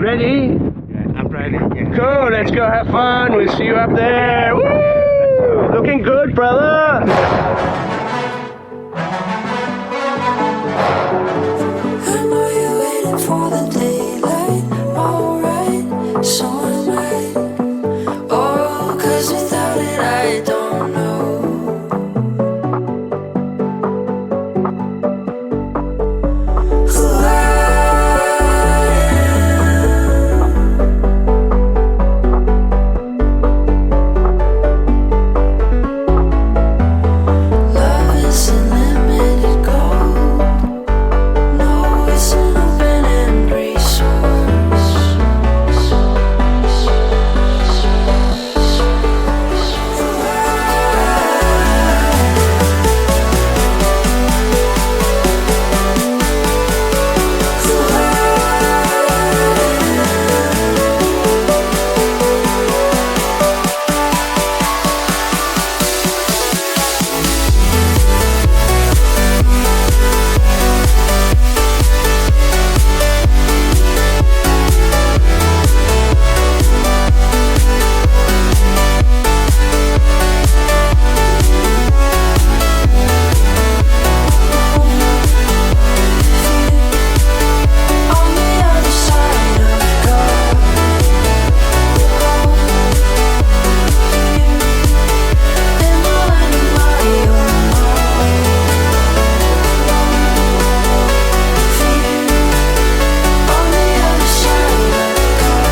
Ready? Yeah, I'm ready. Yeah. Cool, let's go have fun. We'll see you up there. Woo! Looking good, brother. I know you're waiting for the daylight. Alright, so am I. Oh, 'cause without it I don't know who I am. Love is unlimited gold. No, it's an open-end resource. On the other side of God, in the land of my own on the other side of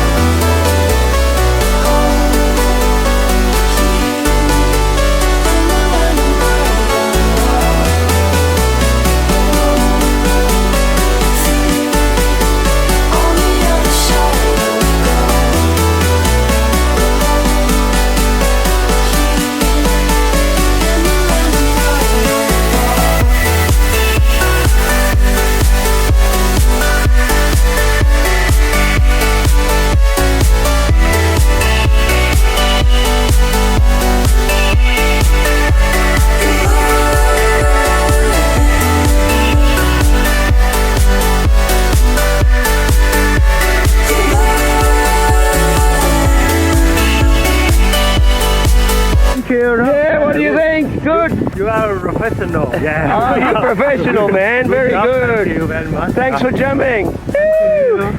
on the other side Thank you. Yeah, what do you think? Good? You are a professional. Yeah. Oh, you're professional, man. Very job. good. Thank you very much. Thanks for jumping. Woo!